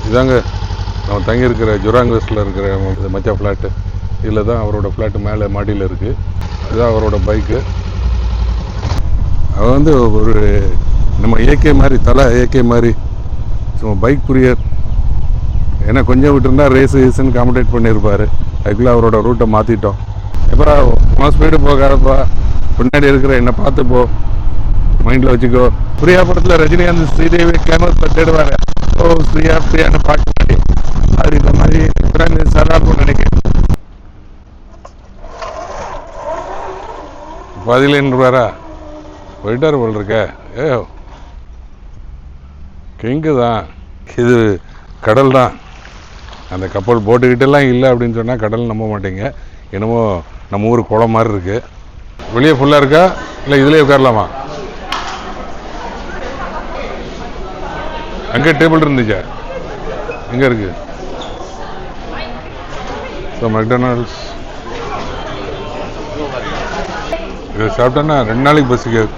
இதாங்க நம்ம தங்கியிருக்கிற ஜுராங் வெஸ்ட்டில் இருக்கிற மச்சா ஃப்ளாட்டு. இதில் தான் அவரோட ஃப்ளாட்டு மேலே மாடியில் இருக்குது. இதுதான் அவரோட பைக்கு. அவன் வந்து ஒரு நம்ம ஏகே மாதிரி, தலை ஏகே மாதிரி சும்மா பைக் புரியர். ஏன்னா கொஞ்சம் விட்டுருந்தா ரேஸுன்னு காம்படேட் பண்ணியிருப்பார். அதுக்குள்ளே அவரோட ரூட்டை மாற்றிட்டோம். எப்போ உன் ஸ்பீடு போகாதப்பா, பின்னாடி இருக்கிற என்னை பார்த்து போ, மைண்டில் வச்சுக்கோ. பிரியா படத்தில் ரஜினிகாந்த் ஸ்ரீதேவி கேமரா தேடுவாங்க. ஓ பிரியான்னு பார்க்க மாட்டேன். அது இந்த மாதிரி சராக்கும் நினைக்கிறேன். பதிலேன்னுவாரா போயிட்டார் போல் இருக்க. கிங்கு தான் இது, கடல் தான். அந்த கப்பல் போட்டுக்கிட்டெல்லாம் இல்லை அப்படின்னு சொன்னால் கடல் நம்ப மாட்டீங்க. என்னமோ நம்ம ஊர் குளம் மாதிரி இருக்குது. வெளியே ஃபுல்லாக இருக்கா இல்லை இதுலேயே உட்காரலாமா? அங்கே டேபிள் இருந்துச்சா? எங்கே இருக்குது? ஸோ மெக்டொனால்ட்ஸ் இதை சாப்பிட்டோன்னா 2 நாளைக்கு பசிக்காது.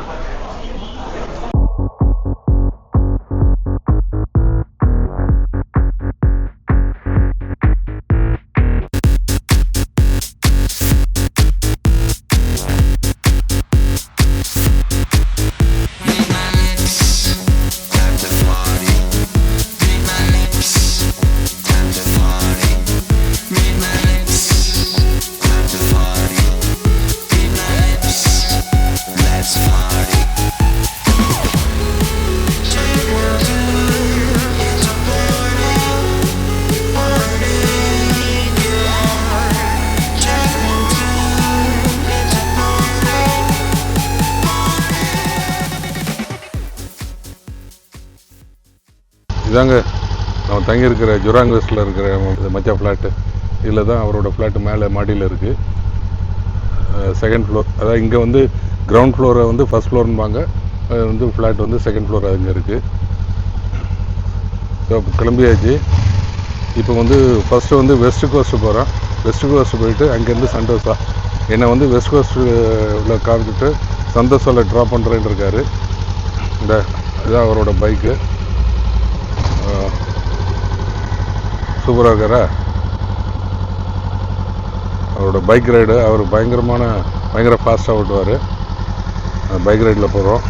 இதாங்க நம்ம தங்கியிருக்கிற ஜுராங் வெஸ்ட்டில் இருக்கிற மச்சா ஃப்ளாட்டு. இதில் தான் அவரோட ஃப்ளாட்டு மேலே மாடியில் இருக்குது. Second floor. அதாவது இங்கே வந்து கிரவுண்ட் ஃப்ளோரை வந்து ஃபஸ்ட் ஃப்ளோர்னுவாங்க. அது வந்து ஃப்ளாட் வந்து செகண்ட் ஃப்ளோர் அங்கே இருக்குது. ஸோ கிளம்பியாச்சு. இப்போ வந்து ஃபஸ்ட்டு வந்து வெஸ்ட் கோஸ்ட்டு போகிறோம். வெஸ்ட் கோஸ்ட்டு போயிட்டு அங்கேருந்து சந்தோஷா என்னை வந்து வெஸ்ட் கோஸ்ட்டில் காமிச்சிட்டு சந்தோஷாவில் ட்ராப் பண்ணுறேன்னு இருக்கார். இதுதான் அவரோட பைக்கு. சூப்பராக இருக்காரா அவரோட பைக் ரைடு. அவர் பயங்கர ஃபாஸ்ட்டாக ஓட்டுவார். பைக் ரைடில் போகிறோம்.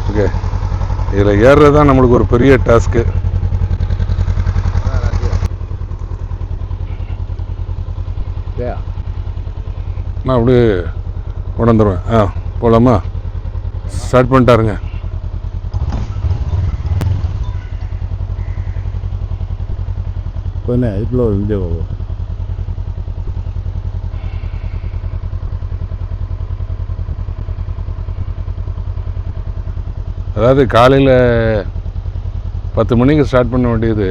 ஓகே, இதில் ஏறுறது தான் நம்மளுக்கு ஒரு பெரிய டாஸ்க்கு. நான் அப்படியே உணர்ந்துருவேன். போகலாமா? ஸ்டார்ட் பண்ணிட்டாருங்க. இவ்வளோ இது அதாவது காலையில் 10 மணிக்கு ஸ்டார்ட் பண்ண வேண்டியது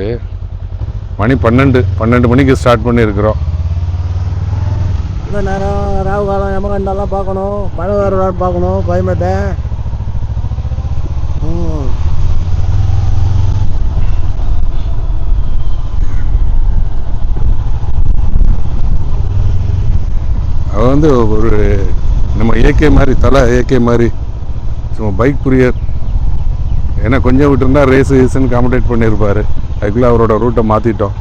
மணி 12 மணிக்கு ஸ்டார்ட் பண்ணியிருக்கிறோம். இந்த நேரம் ராகு காலம் எமகண்டெல்லாம் பார்க்கணும், மழை வர பார்க்கணும், பயமேட்டை. அவன் வந்து ஒரு நம்ம ஏகே மாதிரி, தலை ஏகே மாதிரி சும்மா பைக் புரியர். ஏன்னா கொஞ்சம் விட்டுருந்தா ரேஸுன்னு காம்படேட் பண்ணியிருப்பார். அதுக்குள்ளே அவரோட ரூட்டை மாற்றிட்டோம்.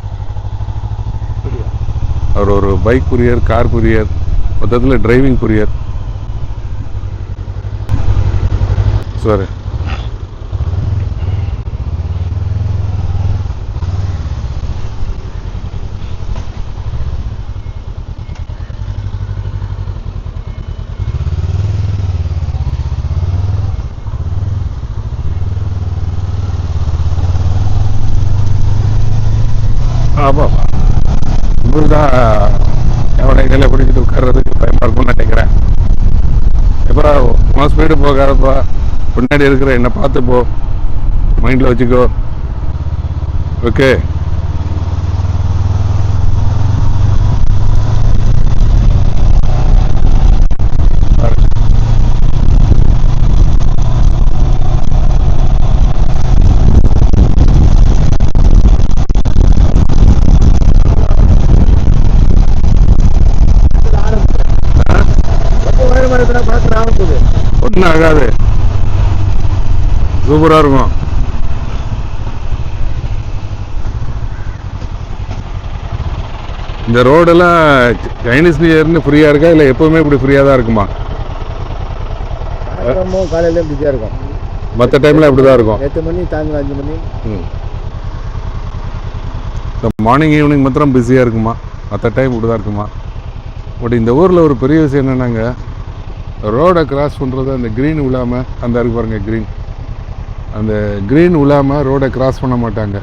அவர் ஒரு பைக் புரியர், கார் புரியர், மொத்தத்தில் டிரைவிங் புரியர். சார் ஆமாம், இவர் தான் எவனை கையில் பிடிச்சிட்டு உட்கார்றதுக்கு பயமாக இருக்கும்னு நினைக்கிறேன். எப்போ உன் ஸ்பீடு போகாதப்பா, பின்னாடி இருக்கிற என்னை பார்த்து போ, மைண்டில் வச்சுக்கோ. ஓகே, ஒன்றும் ஆகாது, சூப்பராக இருக்கும். இந்த ரோடெல்லாம் சைனீஸ் நியூ இயர்னு ஃப்ரீயாக இருக்கா இல்லை எப்போவுமே இப்படி ஃப்ரீயாக தான் இருக்குமா? சாயந்தரமும் காலையிலேயும் பிஸியாக இருக்கும். மற்ற டைமில் இப்படி தான் இருக்கும். 8 மணி சாயந்தரம் 5 மணி. மார்னிங் ஈவினிங் மாத்திரம் பிஸியாக இருக்குமா, மற்ற டைம் இப்படி தான் இருக்குமா? பட் இந்த ஊரில் ஒரு பெரிய விஷயம் என்னென்னாங்க, ரோடை கிராஸ் பண்ணுறது அந்த க்ரீன் விழாமல், அந்த இருக்கு பாருங்கள் க்ரீன், அந்த க்ரீன் விழாமல் ரோடை கிராஸ் பண்ண மாட்டாங்க.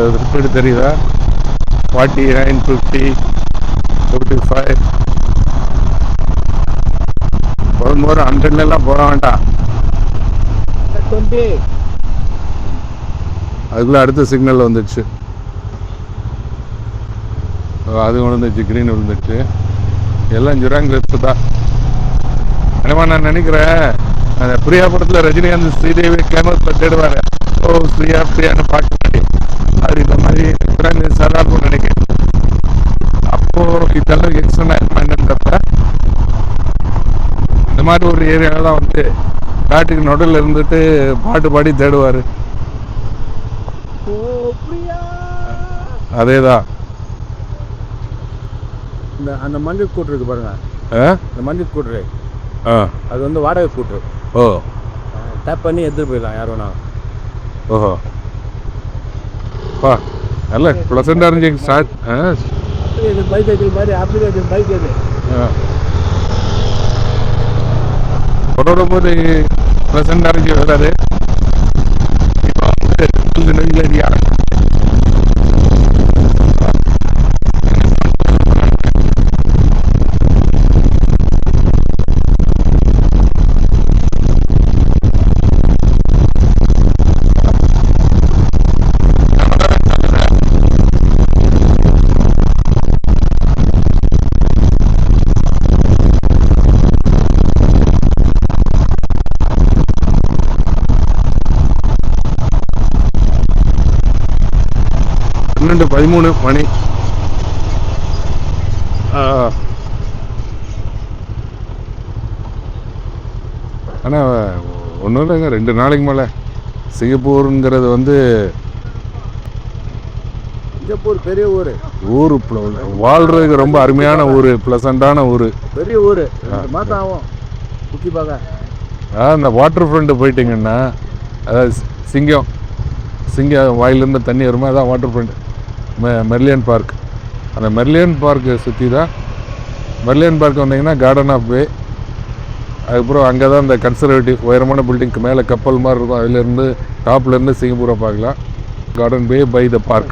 ஒரு ஸ்பீடு தெரியுதா? 49, 50, 45 போகும்போது 100 போக வேண்டாம். 20. அதுக்குள்ளே அடுத்த சிக்னல் வந்துடுச்சு. அது விழுந்துச்சு, க்ரீன் விழுந்துச்சு. எல்லாம் ஜுராங்க தான். என்னமா நான் நினைக்கிறேன், அந்த பிரியா படத்தில் ரஜினிகாந்த் ஸ்ரீதேவி கேமரா தேடுவார். ஓ பிரியா பிரியான்னு பார்க்க அது இந்த மாதிரி ஜுராங்க சாதாரண நினைக்கிறேன். அப்போது இதெல்லாம் எக்ஸ்ட்ரா இந்த மாதிரி ஒரு ஏரியாவில் தான் வந்து காட்டுக்கு நடுவில் இருந்துட்டு பாட்டு பாடி தேடுவார். அதே தான். அந்த மஞ்சள் கூட்டு இருக்கு பாருங்க, இந்த மஞ்சள் கூட்டு அது வந்து வாடகை கூட்டு. ஓ, டேப் பண்ணி எடுத்துட்டு போயிடலாம் யார் வேணா. ஓஹோ, பா நல்ல ப்ளசண்டாக இருந்துச்சு. ஸ்டார்ட் இது பைக் சைக்கிள் மாதிரி அப்ளிகேஷன் பைக் இது. கொரோனா போது ப்ளசண்டாக இருந்துச்சு வராது. இப்போ வந்து நெஞ்சடியா பன்னெண்டு 13 மணி. ஆனால் ஒன்றும் இல்லைங்க, 2 நாளைக்கு மேலே சிங்கப்பூருங்கிறது வந்து சிங்கப்பூர் பெரிய ஊர். வாழ்கிறதுக்கு ரொம்ப அருமையான ஊர், ப்ளசண்டான ஊர், பெரிய ஊர். 2 மாதம் ஆகும் சுற்றி பார்க்க. அந்த வாட்டர் ஃப்ரண்ட்டு போயிட்டிங்கன்னா, அதாவது சிங்கம் வாயிலிருந்து தண்ணி வருமா, அதான் வாட்டர் ஃப்ரண்ட். Merlion park. அந்த மெர்லியன் பார்க்கை சுற்றி தான். மெர்லியன் பார்க் வந்தீங்கன்னா கார்டன் ஆஃப் வே. அதுக்கப்புறம் அங்கே தான் இந்த கன்சர்வேட்டிவ் உயரமான பில்டிங்க்கு மேலே கப்பல் மாதிரி இருக்கும். அதுலேருந்து டாப்லேருந்து சிங்கப்பூரை பார்க்கலாம். Garden bay by the park.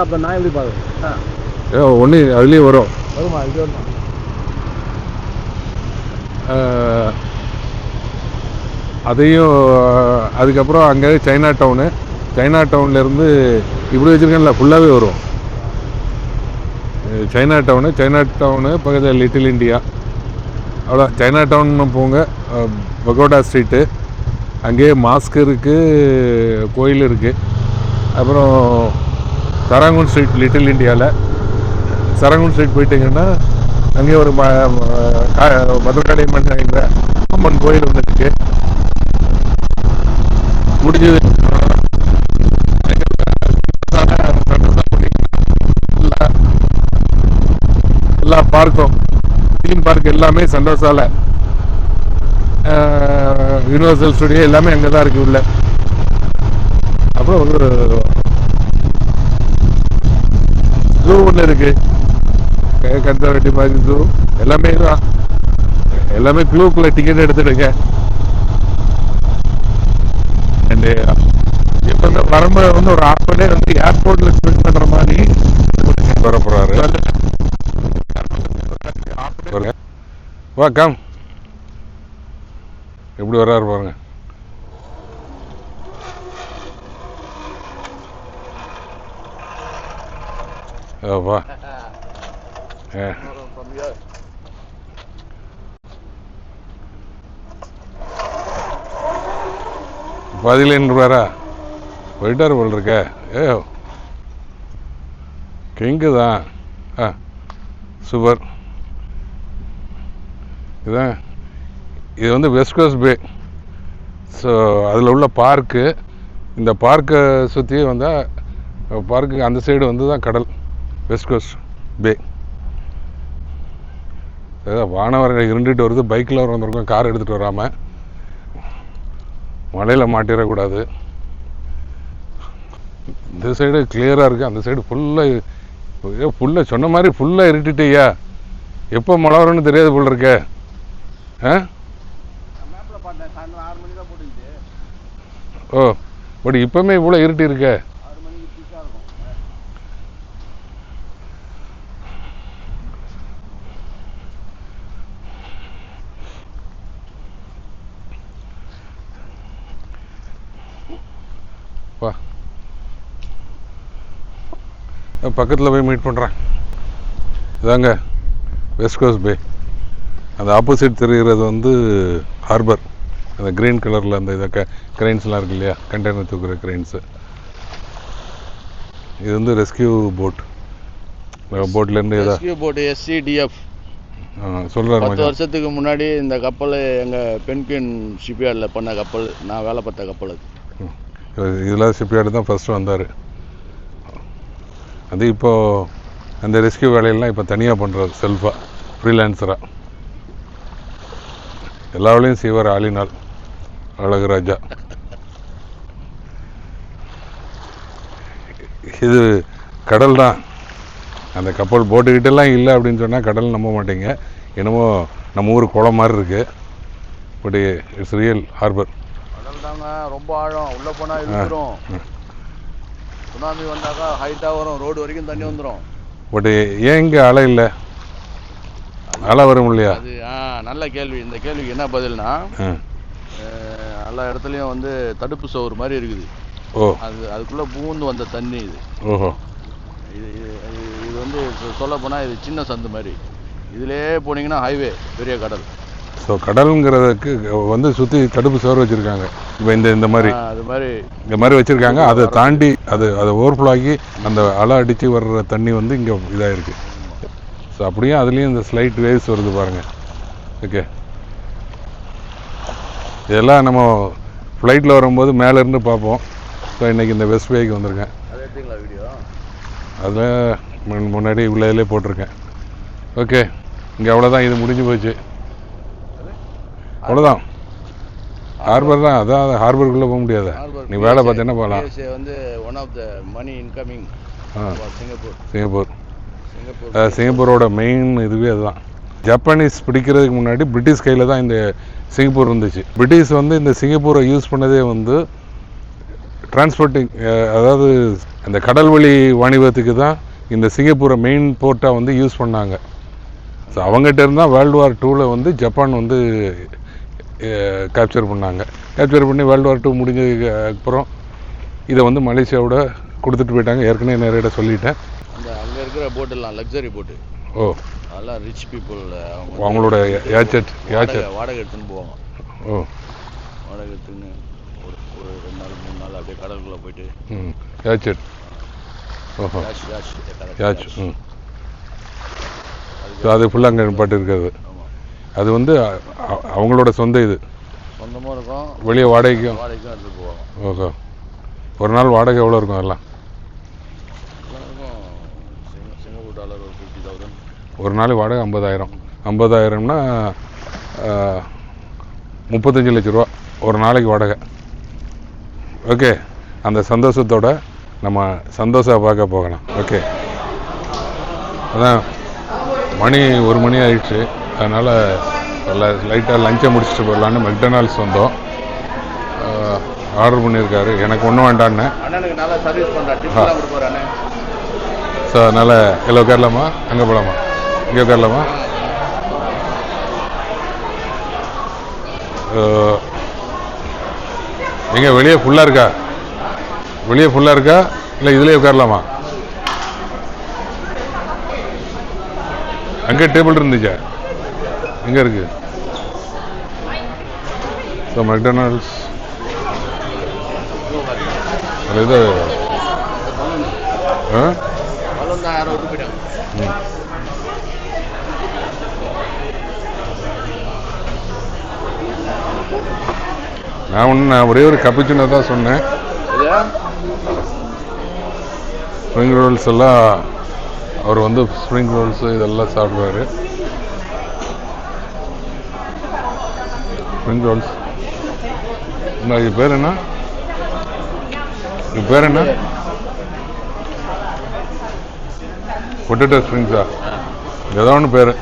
அப்போ நான் எப்படி பார்க்குறேன்? ஒன்று அதுலேயே வரும். அதையும் அதுக்கப்புறம் அங்கே சைனா டவுன்லேருந்து இப்படி வச்சுருக்கேன்ல ஃபுல்லாகவே வரும். சைனா டவுனு பக்கத்தில் லிட்டில் இண்டியா. அவ்வளோ சைனா டவுன்னு போங்க. பகோடா ஸ்ட்ரீட்டு, அங்கேயே மாஸ்க் இருக்குது, கோயில் இருக்குது. அப்புறம் சரங்குன் ஸ்ட்ரீட் லிட்டில் இண்டியாவில். சரங்குன் ஸ்ட்ரீட் போயிட்டிங்கன்னா அங்கேயே ஒரு மதுரக்காளி அம்மன் கோயில் ஒன்று இருக்குது. முடிஞ்சது எல்லா பார்க்கும், தீம் பார்க் எல்லாமே சந்தோஷால, யூனிவர்சல் ஸ்டுடியோ எல்லாமே அங்கே தான் இருக்குது உள்ள. அப்புறம் ஒரு ஜூ ஒன்று இருக்குது, கன்சர்வேட்டிவ் மாதிரி ஜூ. எல்லாமே தான், எல்லாமே க்ளூக்குள்ள டிக்கெட் எடுத்துடுங்க. அண்டு இப்போ இந்த வரும்போது வந்து ஒரு 1/2 மணி நேரம் வந்து ஏர்போர்ட்டில் ஸ்பெண்ட் பண்ணுற மாதிரி வர போகிறாரு. வா கம், எப்படி வர்றாரு பாருங்க. வா பாதியில் நின்றுவாரா? போயிட்டார் போல் இருக்க. ஏ கிங்கு தான். சூப்பர். இதுதான் இது வந்து வெஸ்ட் கோஸ்ட் பே. ஸோ அதில் உள்ள பார்க்கு. இந்த பார்க்கை சுற்றி வந்தால் பார்க்குக்கு அந்த சைடு வந்து தான் கடல், வெஸ்ட் கோஸ்ட் பே. வானவரை இருந்துட்டு வருது, பைக்கில் வந்திருக்கோம், கார் எடுத்துகிட்டு வராமல். மழையில் மாட்டிடக்கூடாது. இந்த சைடு கிளியராக இருக்குது, அந்த சைடு ஃபுல்லாக சொன்ன மாதிரி ஃபுல்லாக இருட்டிட்டியா. எப்போ மழை வரும்னு தெரியாது போல் இருக்க. ஓ பட் இப்போமே இவ்வளோ இருட்டி இருக்க. வா பக்கத்தில் போய் மீட் பண்ணுறேன். இதாங்க வெஸ்ட் கோஸ்ட் பே. அந்த ஆப்போசிட் தெரிகிறது வந்து ஹார்பர். அந்த க்ரீன் கலரில் அந்த இதை கிரெயின்ஸ்லாம் இருக்கு இல்லையா, கண்டெய்னர் தூக்குற கிரெயின்ஸு. இது வந்து ரெஸ்கியூ போட். போட்லேருந்து ரெஸ்கியூ போட் SCDF சொல்கிறாரு. 10 வருஷத்துக்கு முன்னாடி இந்த கப்பல் எங்கள் பென்குயின் ஷிப்யார்டில் பண்ண கப்பல், நான் வேலை பார்த்த கப்பல் அது. இதில் ஷிப்யார்டு தான் ஃபஸ்ட்டு வந்தார். அது இப்போது அந்த ரெஸ்கியூ வேலையெல்லாம் இப்போ தனியாக பண்ணுறாரு, செல்ஃபாக, ஃப்ரீலான்சராக. எல்லா வேலையும் செய்வார் ஆளினால். அழகுராஜா. இது கடல் தான். அந்த கப்பல் போட்டுக்கிட்டெல்லாம் இல்லை அப்படின்னு சொன்னால் கடல் நம்ப மாட்டீங்க. என்னமோ நம்ம ஊர் குளம் மாதிரி இருக்குது. But it's real harbour. கடல் தாங்க, ரொம்ப ஆழம். உள்ளே போனால் இருக்கிறோம். சுனாமி வந்தாக்கா ஹைட்டாக வரும், ரோடு வரைக்கும் தண்ணி வந்துடும். பட் ஏன் இங்கே அலை இல்லை? அலை வரும் இல்லையா? அது நல்ல கேள்வி. இந்த கேள்விக்கு என்ன பதில்னா, எல்லா இடத்துலையும் வந்து தடுப்பு சோறு மாதிரி இருக்குது. அதுக்குள்ளே பூந்து வந்த தண்ணி இது. ஓஹோ. இது வந்து சொல்ல போனால் இது சின்ன சந்து மாதிரி. இதிலே போனீங்கன்னா ஹைவே, பெரிய கடல். ஸோ கடலுங்கிறதுக்கு வந்து சுற்றி தடுப்பு சோறு வச்சுருக்காங்க. இப்போ இந்த மாதிரி இந்த மாதிரி வச்சுருக்காங்க. அதை தாண்டி அது ஓவர்ஃப்ளோ ஆகி அந்த அலை அடித்து வர்ற தண்ணி வந்து இங்கே இதாக இருக்குது. ஸோ அப்படியே அதுலேயும் இந்த ஸ்லைட் வேவ்ஸ் வருது பாருங்கள். ஓகே, இதெல்லாம் நம்ம ஃப்ளைட்டில் வரும்போது மேலேருந்து பார்ப்போம். ஸோ இன்றைக்கி இந்த வெஸ்ட் பேக்கு வந்திருக்கேன். அதில் முன்னாடி உள்ளதிலே போட்டிருக்கேன். ஓகே, இங்கே அவ்வளோதான். இது முடிஞ்சு போச்சு. அவ்வளோதான். ஹார்பர் தான். அதான் ஹார்பருக்குள்ளே போக முடியாது. நீ வேலை பார்த்தீங்கன்னா போகலாம். வந்து one of the money incoming Singapore. சிங்கப்பூரோட மெயின் இதுவே அதுதான். ஜப்பானீஸ் பிடிக்கிறதுக்கு முன்னாடி பிரிட்டிஷ் கையில் தான் இந்த சிங்கப்பூர் இருந்துச்சு. பிரிட்டிஷ் வந்து இந்த சிங்கப்பூரை யூஸ் பண்ணதே வந்து டிரான்ஸ்போர்ட்டிங், அதாவது அந்த கடல் வழி வாணிபத்துக்கு தான் இந்த சிங்கப்பூரை மெயின் போர்ட்டாக வந்து யூஸ் பண்ணாங்க. ஸோ அவங்ககிட்ட இருந்தால் வேர்ல்டு வார் 2 வந்து ஜப்பான் வந்து கேப்சர் பண்ணாங்க. கேப்சர் பண்ணி வேர்ல்டு வார் 2 முடிஞ்சதுக்கு அப்புறம் இதை வந்து மலேசியாவோட கொடுத்துட்டு போயிட்டாங்க. ஏற்கனவே நிறைய சொல்லிட்டேன். அங்கே இருக்கிற போட்டெல்லாம் லக்ஸரி போட்டு. ஓ, அதெல்லாம் ரிச் பீப்புள் அவங்களோட வாடகை எடுத்துன்னு போவாங்க. ஓ, வாடகை எடுத்துன்னு ஒரு 2 நாள் 3 நாள் அப்படியே கடலுக்குள்ளே போயிட்டு. யாச்செட். ஓஹோ, யாச். அது ஃபுல்லாக அங்கே நிப்பாட்டு இருக்கிறது. அது வந்து அவங்களோட சொந்த இது. சொந்தமாக இருக்கும். வெளியே வாடகைக்கும் எடுத்துகிட்டு போவாங்க. ஓஹோ. ஒரு நாள் வாடகை எவ்வளோ இருக்கும்? எல்லாம் சிங்கப்பூர் டாலர் ஒரு 50,000. ஒரு நாள் வாடகை 50,000. 50,000னா 35 லட்ச ரூபா ஒரு நாளைக்கு வாடகை. ஓகே, அந்த சந்தோஷத்தோட நம்ம சந்தோஷம் பார்க்க போகலாம். ஓகே, அதான் மணி 1 மணி ஆயிடுச்சு. அதனால் லைட்டாக லஞ்சை முடிச்சுட்டு போடலான்னு மெக்டொனால்ட்ஸ் வந்தோம். ஆர்டர் பண்ணியிருக்காரு. எனக்கு ஒன்றும் வேண்டான்னு. ஸோ அதனால் இதில் உட்காரலாமா, அங்கே போகலாமா? இங்கே உட்காரலாமா? எங்கே வெளியே ஃபுல்லாக இருக்கா? வெளியே ஃபுல்லாக இருக்கா இல்லை இதுலேயே உட்காரலாமா? அங்கே டேபிள் இருந்துச்சா? எங்கே இருக்குது? ஸோ மெக்டொனால்ட்ஸ் அதில் இது ஆ பலூன் தான் யாரோ விட்டு போயிட்டாங்க. ம். நான் ஒரே ஒரு கப்பிச்சினை தான் சொன்னேன். இது ஸ்ப்ரிங் ரோல்ஸ் எல்லாம் அவர் வந்து ஸ்ப்ரிங் ரோல்ஸு இதெல்லாம் சாப்பிடுவாரு. Spring Rolle's. இது பேர் என்ன? இது பேர் என்ன? பொட்டேட்டோ ஸ்ப்ரிங்ஸா? ஏதோ ஒன்று பேர்.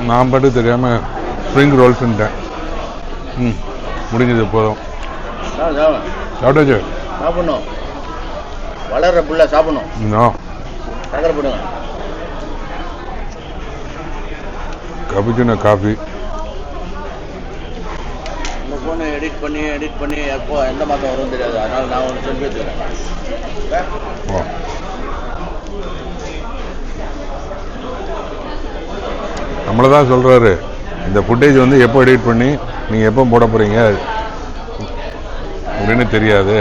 நான் பாட்டு தெரியாமல் ஸ்ப்ரிங் ரோல்ஸுன்ட்டேன். முடிஞ்சது போதும். சாப்பிட்டாச்சு. சாப்பிடணும். வளர்ற புள்ள சாப்பிடணும். இன்னும் சக்கரை போடுங்க. கபிச்சின காஃபி. இந்த ஃபோனை எடிட் பண்ணி எப்போ எந்த மாதம் வரும்னு தெரியாது. அதனால நான் ஒன்று சொல்லி வச்சுக்கிறேன். ஓ நம்மளை தான் சொல்கிறாரு, இந்த ஃபுட்டேஜ் வந்து எப்போ எடிட் பண்ணி நீங்கள் எப்போ போட போகிறீங்க அப்படின்னு தெரியாது.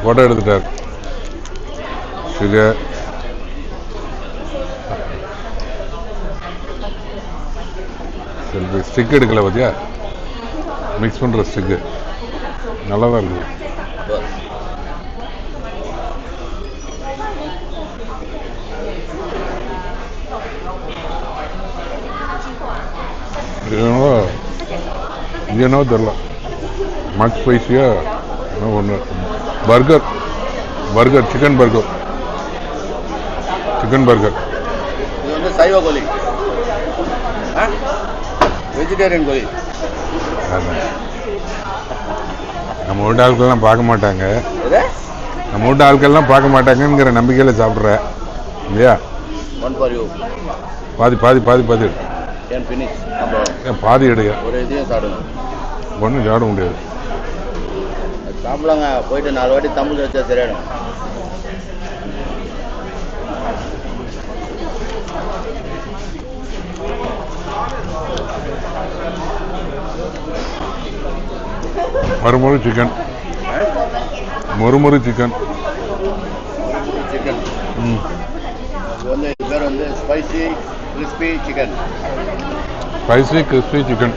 ஃபோட்டோ எடுத்துட்டார். சுகர் செல்ஃபி ஸ்டிக் எடுக்கல பார்த்தியா? மிக்ஸ் பண்ணுற ஸ்டிக்கு நல்லா தான் இருக்குது. இது என்னவோ தெரில, மச் ஸ்பைஸியாக ஒன்று. Burger chicken burger. இது வந்து சைவ கோழி, வெஜிடேரியன் கோழி. நம்ம வீட்டு ஆட்கள்லாம் பார்க்க மாட்டாங்க, நம்ம வீட்டு ஆட்கள்லாம் பார்க்க மாட்டாங்கங்கிற நம்பிக்கையில் சாப்பிட்ற இல்லையா? பாதி பாதி பாதி பாதி பாதி எடுங்க. ஒரு இதையும் சாப்பிடுங்க. ஒன்றும் சாப்பிட முடியாது. சாப்பிடலாங்க. போயிட்டு 4 வாட்டி தமிழ் வச்சா சரியாயிடும். மறுமுறை சிக்கன். சிக்கன். இது பேர் வந்து ஸ்பைசி கிறிஸ்பி சிக்கன். சிக்கன்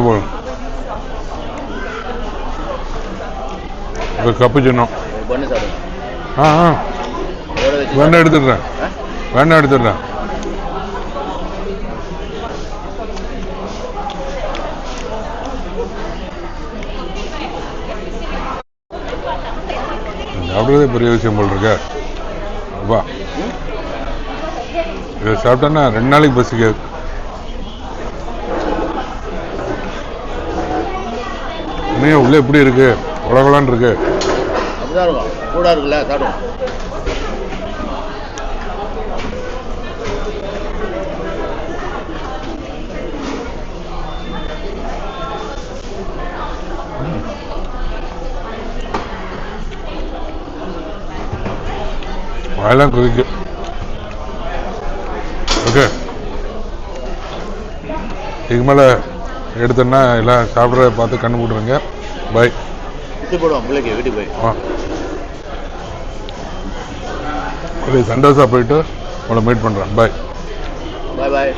போதும். ஒரு கப்பு சின்னம். பண்ணி சாப்பிடுங்க. வேணா எடுத்துடுறேன். சாப்பிட்றதே பெரிய விஷயம் போல் இருக்க. அப்பா இதை சாப்பிட்டேன்னா 2 நாளைக்கு பசிக்காது. இன்னும் உள்ளே எப்படி இருக்கு? உலகலான் இருக்கு. அப்படிதான் இருக்கும். கூட இருக்குல்ல, சாப்பிடுவோம். வாயெல்லாம் கொதிக்கு. ஓகே, இதுக்கு மேலே எடுத்தோன்னா எல்லாம் சாப்பிட்றத பார்த்து கண்ணு போட்டுருங்க. பை. போடுவோம் பிள்ளைக்கு வீட்டுக்கு போய். சந்தோஷா போயிட்டு உங்களை மீட் பண்ணுறேன். பாய். பாய்.